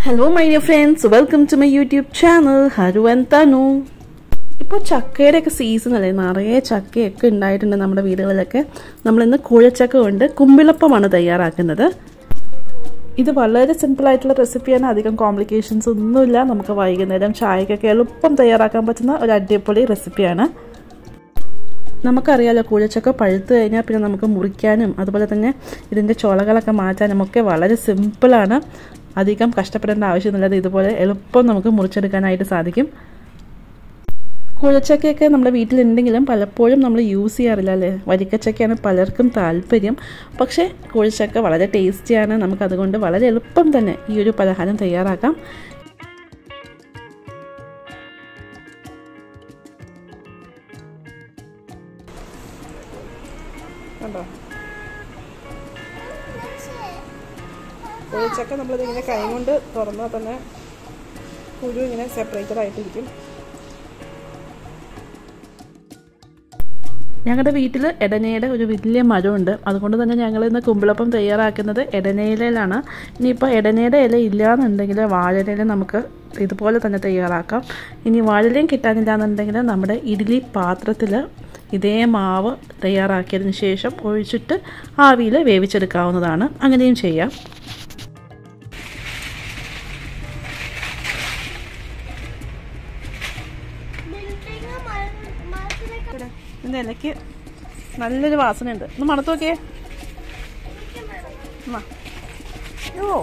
Hello my dear friends, welcome to my YouTube channel. Haru and Tanu. ഇപ്പോൾ ചക്കയുടെയൊക്കെ season അല്ലേ, നിറയെ ചക്കയൊക്കെ ഉണ്ടായിട്ടുണ്ട് നമ്മുടെ വീടുകളിലൊക്കെ. നമ്മളിന്ന് കൂഴച്ചക്ക കൊണ്ട് കുമ്പിളപ്പമാണ് തയ്യാറാക്കുന്നത്. ഇത് വളരെ സിമ്പിളായിട്ടുള്ള റെസിപ്പിയാണ്, അധികം കോംപ്ലിക്കേഷൻസ് ഒന്നുമില്ല. നമുക്ക് വൈകുന്നേരം ചായക്കൊക്കെ എളുപ്പം തയ്യാറാക്കാൻ പറ്റുന്ന ഒരു അടിപൊളി റെസിപ്പിയാണ്. നമുക്കറിയാലോ, കൂഴച്ചക്ക പഴുത്ത് കഴിഞ്ഞാൽ പിന്നെ നമുക്ക് മുറിക്കാനും അതുപോലെ തന്നെ ഇതിൻ്റെ ചുളകളൊക്കെ മാറ്റാനും ഒക്കെ വളരെ സിമ്പിളാണ്. അധികം കഷ്ടപ്പെടേണ്ട ആവശ്യമൊന്നുമില്ലാതെ ഇതുപോലെ എളുപ്പം നമുക്ക് മുറിച്ചെടുക്കാനായിട്ട് സാധിക്കും. കൂഴച്ചക്കയൊക്കെ നമ്മുടെ വീട്ടിലുണ്ടെങ്കിലും പലപ്പോഴും നമ്മൾ യൂസ് ചെയ്യാറില്ല അല്ലേ. വരിക്കച്ചക്കയാണ് പലർക്കും താല്പര്യം. പക്ഷേ കൂഴച്ചക്ക വളരെ ടേസ്റ്റിയാണ്. നമുക്കതുകൊണ്ട് വളരെ എളുപ്പം തന്നെ ഈ ഒരു പലഹാരം തയ്യാറാക്കാം. കണ്ടോ, കൂഴച്ചക്ക നമ്മളിതിങ്ങനെ കൈ കൊണ്ട് തുറന്നാൽ തന്നെ കുരു ഇങ്ങനെ സെപ്പറേറ്റഡ് ആയിട്ടിരിക്കും. ഞങ്ങളുടെ വീട്ടിൽ എടനയുടെ ഒരു വലിയ മരമുണ്ട്. അതുകൊണ്ട് തന്നെ ഞങ്ങൾ ഇന്ന് കുമ്പിളപ്പം തയ്യാറാക്കുന്നത് എടനയിലയിലാണ്. ഇനിയിപ്പോൾ എടനയുടെ ഇല ഇല്ലയെന്നുണ്ടെങ്കിൽ വാഴയില നമുക്ക് ഇതുപോലെ തന്നെ തയ്യാറാക്കാം. ഇനി വാഴയിലയും കിട്ടാനില്ല എന്നുണ്ടെങ്കിൽ നമ്മുടെ ഇഡ്ഡലി പാത്രത്തിൽ ഇതേ മാവ് തയ്യാറാക്കിയതിന് ശേഷം ഒഴിച്ചിട്ട് ആവിയിൽ വേവിച്ചെടുക്കാവുന്നതാണ്. അങ്ങനെയും ചെയ്യാം. ഇതിൻ്റെ ഇലയ്ക്ക് നല്ലൊരു വാസനയുണ്ട്. ഒന്ന് മണത്ത് നോക്കിയേ. ഓ,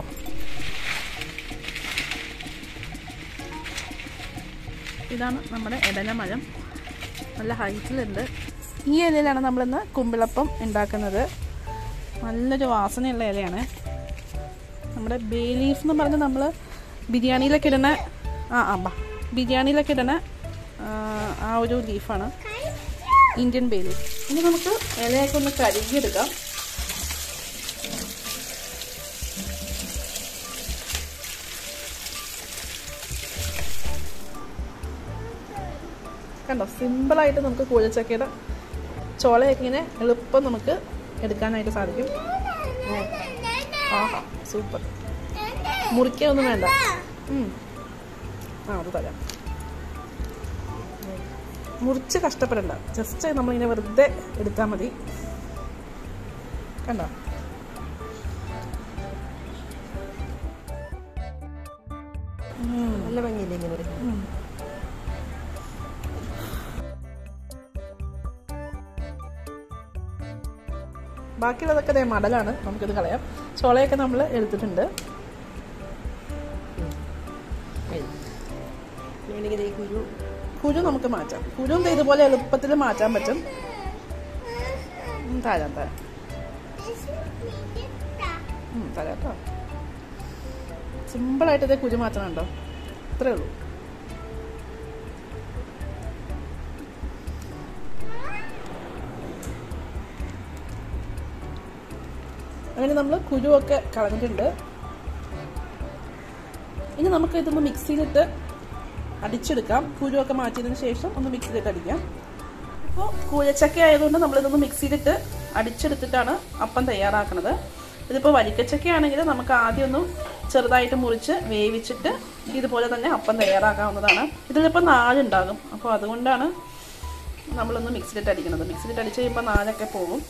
ഇതാണ് നമ്മുടെ എടന മരം. നല്ല ഹൈറ്റിലുണ്ട്. ഈ ഇലയിലാണ് നമ്മളിന്ന് കുമ്പിളപ്പം ഉണ്ടാക്കുന്നത്. നല്ലൊരു വാസനയുള്ള ഇലയാണ്. നമ്മുടെ ബേ ലീഫ് എന്ന് പറഞ്ഞ് നമ്മൾ ബിരിയാണിയിലൊക്കെ ഇടുന്ന ബിരിയാണിയിലൊക്കെ ഇടുന്ന ആ ഒരു ലീഫാണ്, ഇന്ത്യൻ ബേ ലീഫ്. ഇനി നമുക്ക് ഇലയൊക്കെ ഒന്ന് കഴുകിയെടുക്കാം. കണ്ടോ, സിമ്പിളായിട്ട് നമുക്ക് കൂഴച്ചക്കയുടെ ചോളയൊക്കെ ഇങ്ങനെ എളുപ്പം നമുക്ക് എടുക്കാനായിട്ട് സാധിക്കും. ആഹാ, സൂപ്പർ. മുറിക്കൊന്നും വേണ്ട. അത് തരാം. മുറിച്ച് കഷ്ടപ്പെടണ്ട, ജസ്റ്റ് നമ്മളിങ്ങനെ വെറുതെ എടുത്താൽ മതി. കണ്ടോ, നല്ല ഭംഗിയില്ലേ ഇങ്ങനെ. ബാക്കിയുള്ളതൊക്കെ മടലാണ്, നമുക്കിത് കളയാം. ചോളയൊക്കെ നമ്മൾ എടുത്തിട്ടുണ്ട്. കുരു നമുക്ക് മാറ്റാം. കുരു ഇതുപോലെ എളുപ്പത്തിൽ മാറ്റാൻ പറ്റും. തരാം കേട്ടോ. സിമ്പിളായിട്ട് ഇതേ കുരു മാറ്റണുണ്ടോ, അത്രേ ഉള്ളൂ. അങ്ങനെ നമ്മൾ കുരുവൊക്കെ കളഞ്ഞിട്ടുണ്ട്. ഇനി നമുക്ക് ഇതൊന്ന് മിക്സിയിലിട്ട് അടിച്ചെടുക്കാം. കുരുവൊക്കെ മാറ്റിയതിന് ശേഷം ഒന്ന് മിക്സിയിലിട്ട് അടിക്കാം. ഇപ്പോൾ കൂഴച്ചക്ക ആയതുകൊണ്ട് നമ്മളിതൊന്ന് മിക്സിയിലിട്ട് അടിച്ചെടുത്തിട്ടാണ് അപ്പം തയ്യാറാക്കുന്നത്. ഇതിപ്പോൾ വരിക്കച്ചക്ക ആണെങ്കിൽ നമുക്ക് ആദ്യം ഒന്ന് ചെറുതായിട്ട് മുറിച്ച് വേവിച്ചിട്ട് ഇതുപോലെ തന്നെ അപ്പം തയ്യാറാക്കാവുന്നതാണ്. ഇതിലിപ്പോൾ നാലുണ്ടാകും. അപ്പോൾ അതുകൊണ്ടാണ് നമ്മളൊന്ന് മിക്സിയിലിട്ട് അടിക്കുന്നത്. മിക്സിയിലിട്ട് അടിച്ച് കഴിയുമ്പോൾ നാലൊക്കെ പോകും.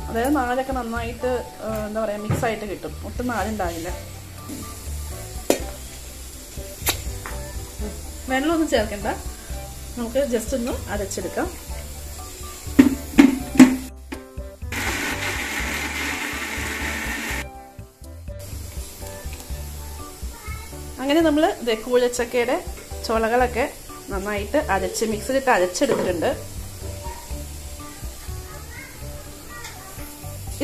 അതായത് നാലൊക്കെ നന്നായിട്ട് എന്താ പറയുക, മിക്സായിട്ട് കിട്ടും. ഒട്ടും നാലുണ്ടാകില്ല. വെള്ളമൊന്നും ചേർക്കണ്ട, നമുക്ക് ജസ്റ്റ് ഒന്ന് അരച്ചെടുക്കാം. അങ്ങനെ നമ്മൾ കൂഴച്ചക്കയുടെ ചുളകളൊക്കെ നന്നായിട്ട് മിക്സിയിലിട്ട് അരച്ചെടുത്തിട്ടുണ്ട്.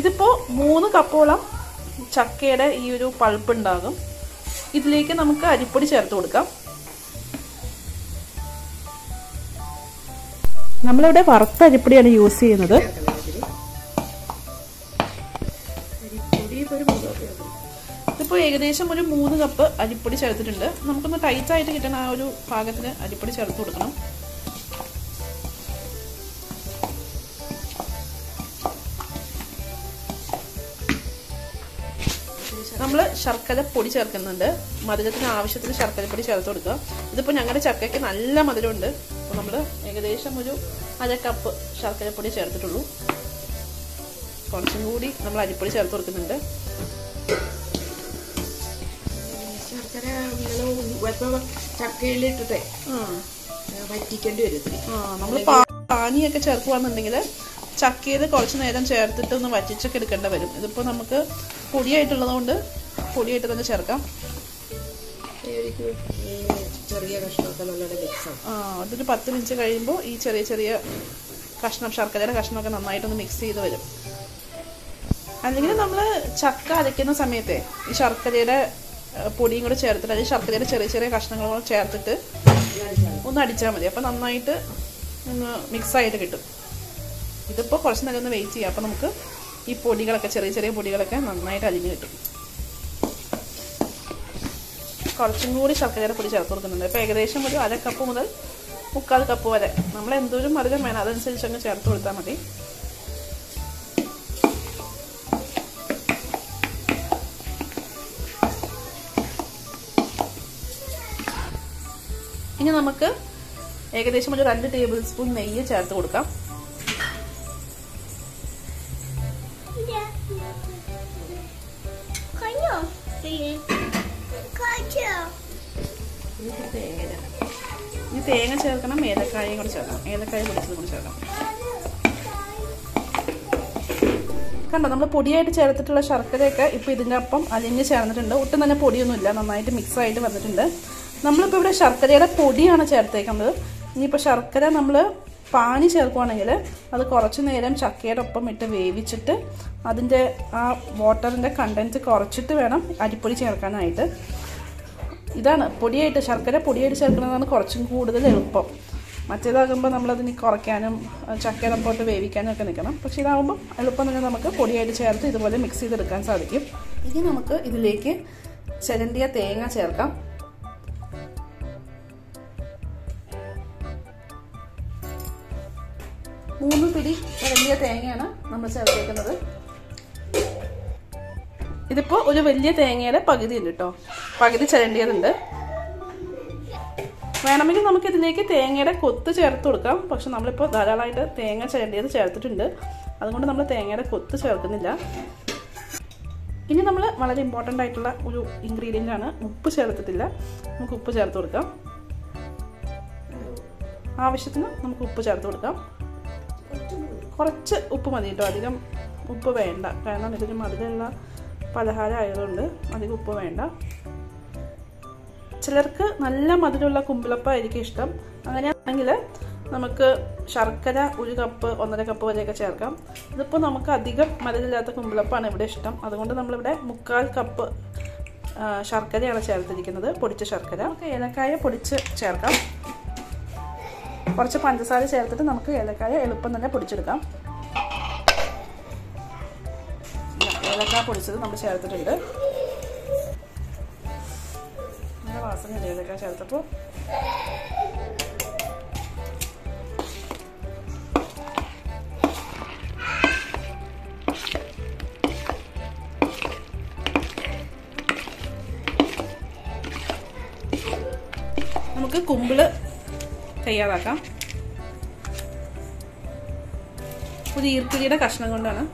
ഇതിപ്പോൾ 3 കപ്പോളം ചക്കയുടെ ഈ ഒരു പൾപ്പ് ഉണ്ടാകും. ഇതിലേക്ക് നമുക്ക് അരിപ്പൊടി ചേർത്ത് കൊടുക്കാം. നമ്മളിവിടെ വറുത്ത അരിപ്പൊടിയാണ് യൂസ് ചെയ്യുന്നത്. ഇതിപ്പോൾ ഏകദേശം ഒരു 3 കപ്പ് അരിപ്പൊടി ചേർത്തിട്ടുണ്ട്. നമുക്കൊന്ന് ടൈറ്റായിട്ട് കിട്ടണ ആ ഒരു പാകത്തിന് അരിപ്പൊടി ചേർത്ത് കൊടുക്കണം. നമ്മൾ ശർക്കര പൊടി ചേർക്കുന്നുണ്ട്. മധുരത്തിന് ആവശ്യത്തിന് ശർക്കര പൊടി ചേർത്ത് കൊടുക്കുക. ഇതിപ്പോൾ ഞങ്ങളുടെ ചക്കയ്ക്ക് നല്ല മധുരമുണ്ട്. അപ്പോൾ നമ്മൾ ഏകദേശം ഒരു 1/2 കപ്പ് ശർക്കര പൊടി ചേർത്തിട്ടുള്ളൂ. കുറച്ചും കൂടി നമ്മൾ അരിപ്പൊടി ചേർത്ത് കൊടുക്കുന്നുണ്ട്. ചക്കയിലിട്ടിട്ടേ വറ്റിക്കേണ്ടി വരും. നമ്മൾ പാനിയൊക്കെ ചേർക്കുകയാണെന്നുണ്ടെങ്കിൽ ചക്കയിൽ കുറച്ച് നേരം ചേർത്തിട്ട് ഒന്ന് വറ്റിച്ചൊക്കെ എടുക്കേണ്ടി വരും. ഇതിപ്പോൾ നമുക്ക് പൊടിയായിട്ടുള്ളത് കൊണ്ട് പൊടിയായിട്ട് തന്നെ ചേർക്കാം. ചെറിയ കഷ്ണമൊക്കെ നല്ലോണം മിക്സ് അതൊരു 10 മിനിറ്റ് കഴിയുമ്പോൾ ഈ ചെറിയ ചെറിയ കഷ്ണം ശർക്കരയുടെ കഷ്ണമൊക്കെ നന്നായിട്ടൊന്ന് മിക്സ് ചെയ്ത് വരും. അല്ലെങ്കിൽ നമ്മൾ ചക്ക അരയ്ക്കുന്ന സമയത്തെ ഈ ശർക്കരയുടെ പൊടിയും കൂടെ ചേർത്തിട്ട് അല്ലെങ്കിൽ ശർക്കരയുടെ ചെറിയ ചെറിയ കഷ്ണങ്ങളും കൂടെ ചേർത്തിട്ട് ഒന്ന് അടിച്ചാൽ മതി. അപ്പോൾ നന്നായിട്ട് ഒന്ന് മിക്സായിട്ട് കിട്ടും. ഇതിപ്പോൾ കുറച്ച് നേരം ഒന്ന് വെയിറ്റ് ചെയ്യാം. അപ്പോൾ നമുക്ക് ഈ പൊടികളൊക്കെ ചെറിയ ചെറിയ പൊടികളൊക്കെ നന്നായിട്ട് അരിഞ്ഞ് കിട്ടും. കുറച്ചും കൂടി ശർക്കരയുടെ പൊടി ചേർത്ത് കൊടുക്കുന്നുണ്ട്. ഇപ്പോൾ ഏകദേശം ഒരു 1/2 കപ്പ് മുതൽ 3/4 കപ്പ് വരെ നമ്മൾ എന്തോരം മധുരം വേണം അതനുസരിച്ച് അങ്ങ് ചേർത്ത് കൊടുത്താൽ മതി. ഇനി നമുക്ക് ഏകദേശം ഒരു 2 ടേബിൾ സ്പൂൺ നെയ്യ് ചേർത്ത് കൊടുക്കാം. ഈ തേങ്ങ ചേർക്കണം, ഏലക്കായയും കൂടെ ചേർക്കണം. ഏലക്കായ പൊടിച്ചത് കൂടി ചേർക്കണം. കണ്ടോ, നമ്മൾ പൊടിയായിട്ട് ചേർത്തിട്ടുള്ള ശർക്കരയൊക്കെ ഇപ്പോൾ ഇതിൻ്റെ ഒപ്പം അലിഞ്ഞ് ചേർന്നിട്ടുണ്ട്. ഒട്ടും തന്നെ പൊടിയൊന്നുമില്ല, നന്നായിട്ട് മിക്സ് ആയിട്ട് വന്നിട്ടുണ്ട്. നമ്മളിപ്പോൾ ഇവിടെ ശർക്കരയുടെ പൊടിയാണ് ചേർത്തേക്കുന്നത്. ഇനിയിപ്പോൾ ശർക്കര നമ്മൾ പാനി ചേർക്കുകയാണെങ്കിൽ അത് കുറച്ച് നേരം ചക്കയുടെ ഒപ്പം ഇട്ട് വേവിച്ചിട്ട് അതിൻ്റെ ആ വാട്ടറിൻ്റെ കണ്ടൻറ്റ് കുറച്ചിട്ട് വേണം അരിപ്പൊടി ചേർക്കാനായിട്ട്. ഇതാണ് പൊടിയായിട്ട് ശർക്കര പൊടിയായിട്ട് ചേർക്കുന്നതാണ് കുറച്ചും കൂടുതൽ എളുപ്പം. മറ്റേതാകുമ്പോൾ നമ്മളതിന് കുറയ്ക്കാനും ചക്കയുടെ ഒപ്പം വേവിക്കാനും ഒക്കെ നിൽക്കണം. പക്ഷേ ഇതാകുമ്പോൾ എളുപ്പം തന്നെ നമുക്ക് പൊടിയായിട്ട് ചേർത്ത് ഇതുപോലെ മിക്സ് ചെയ്തെടുക്കാൻ സാധിക്കും. ഇനി നമുക്ക് ഇതിലേക്ക് ചിരണ്ടിയ തേങ്ങ ചേർക്കാം. മൂന്ന് പിടി ചിരണ്ടിയ തേങ്ങയാണ് നമ്മൾ ചേർത്തേക്കുന്നത്. ഇതിപ്പോൾ ഒരു വലിയ തേങ്ങയുടെ പകുതി ഉണ്ട് കേട്ടോ, പകുതി ചിരണ്ടിയതുണ്ട്. വേണമെങ്കിൽ നമുക്ക് ഇതിലേക്ക് തേങ്ങയുടെ കൊത്ത് ചേർത്ത് കൊടുക്കാം. പക്ഷെ നമ്മളിപ്പോൾ ധാരാളമായിട്ട് തേങ്ങ ചിരണ്ടിയത് ചേർത്തിട്ടുണ്ട്, അതുകൊണ്ട് നമ്മൾ തേങ്ങയുടെ കൊത്ത് ചേർക്കുന്നില്ല. ഇനി നമ്മൾ വളരെ ഇമ്പോർട്ടൻ്റ് ആയിട്ടുള്ള ഒരു ഇൻഗ്രീഡിയൻ്റ് ആണ്, ഉപ്പ് ചേർത്തിട്ടില്ല. നമുക്ക് ഉപ്പ് ചേർത്ത് കൊടുക്കാം. ആവശ്യത്തിന് നമുക്ക് ഉപ്പ് ചേർത്ത് കൊടുക്കാം. കുറച്ച് ഉപ്പ് മതി കേട്ടോ, അധികം ഉപ്പ് വേണ്ട. കാരണം ഇതൊരു മധുരമുള്ള പലഹാരം ആയതുകൊണ്ട് അധികം ഉപ്പ് വേണ്ട. ചിലർക്ക് നല്ല മധുരമുള്ള കുമ്പിളപ്പം ആയിരിക്കും ഇഷ്ടം. അങ്ങനെയാണെങ്കിൽ നമുക്ക് ശർക്കര 1 കപ്പ് 1.5 കപ്പ് വരെയൊക്കെ ചേർക്കാം. ഇതിപ്പോൾ നമുക്ക് അധികം മധുരമില്ലാത്ത കുമ്പിളപ്പമാണ് ഇവിടെ ഇഷ്ടം. അതുകൊണ്ട് നമ്മളിവിടെ 3/4 കപ്പ് ശർക്കരയാണ് ചേർത്തിരിക്കുന്നത്, പൊടിച്ച ശർക്കര. നമുക്ക് ഏലക്കായ പൊടിച്ച് ചേർക്കാം. കുറച്ച് പഞ്ചസാര ചേർത്തിട്ട് നമുക്ക് ഏലക്കായ എളുപ്പം തന്നെ പൊടിച്ചെടുക്കാം. ഏലക്കായ പൊടിച്ചത് നമ്മൾ ചേർത്തിട്ടുണ്ട്. നല്ല വാസനയുണ്ട് ഏലക്കായ ചേർത്തപ്പോൾ. നമുക്ക് കുമ്പിള് തയ്യാറാക്കാം. ഒരു ഈർക്കിലിയുടെ കഷ്ണം കൊണ്ടാണ്.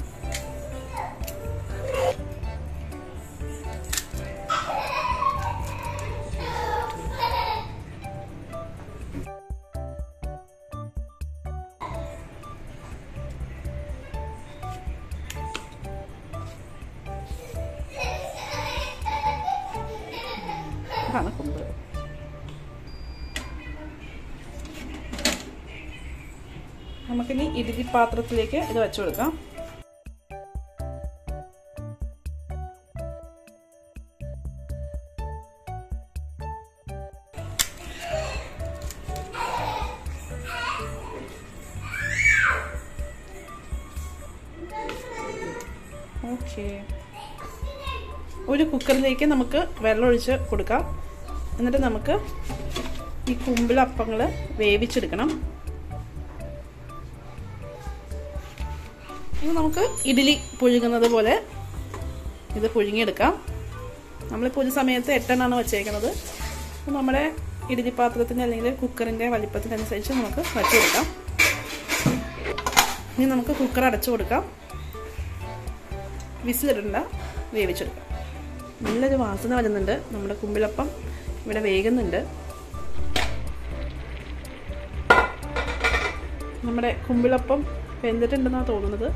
ഇതാണ് കുമ്പിൾ. നമുക്കിനി ഇഡ്ഡലി പാത്രത്തിലേക്ക് ഇത് വെച്ചു കൊടുക്കാം. ഓക്കെ, ഒരു കുക്കറിലേക്ക് നമുക്ക് വെള്ളം ഒഴിച്ച് കൊടുക്കാം. എന്നിട്ട് നമുക്ക് ഈ കുമ്പിളപ്പങ്ങൾ വേവിച്ചെടുക്കണം. ഇത് നമുക്ക് ഇഡ്ഡലി പുഴുങ്ങുന്നത് പോലെ ഇത് പുഴുങ്ങിയെടുക്കാം. നമ്മളിപ്പോൾ ഒരു സമയത്ത് 8 എണ്ണമാണ് വെച്ചേക്കുന്നത്. അപ്പോൾ നമ്മുടെ ഇഡ്ഡലിപ്പാത്രത്തിൻ്റെ അല്ലെങ്കിൽ കുക്കറിൻ്റെ വലിപ്പത്തിനനുസരിച്ച് നമുക്ക് വച്ചു കൊടുക്കാം. ഇനി നമുക്ക് കുക്കർ അടച്ചു കൊടുക്കാം. വിസിലിടണ്ട, വേവിച്ചെടുക്കാം. നല്ലൊരു വാസന വരുന്നുണ്ട്. നമ്മുടെ കുമ്പിളപ്പം ഇവിടെ വേകുന്നുണ്ട്. നമ്മുടെ കുമ്പിളപ്പം വെന്തിട്ടുണ്ടെന്നാണ് തോന്നുന്നത്.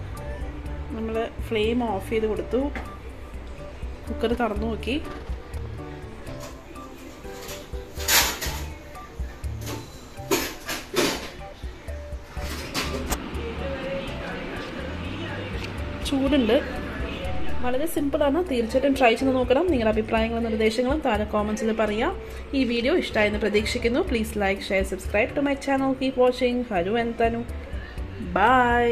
നമ്മൾ ഫ്ലെയിം ഓഫ് ചെയ്ത് കൊടുത്തു. കുക്കർ തുറന്നു നോക്കി. ചൂടുണ്ട്. വളരെ സിമ്പിളാണ്. തീർച്ചയായിട്ടും ട്രൈ ചെയ്ത് നോക്കണം. നിങ്ങളുടെ അഭിപ്രായങ്ങളും നിർദ്ദേശങ്ങളും താഴെ കോമൻസിൽ പറയാം. ഈ വീഡിയോ ഇഷ്ടമായെന്ന് പ്രതീക്ഷിക്കുന്നു. Please like, share, subscribe to my channel. Keep watching. Haru and Tanu. By.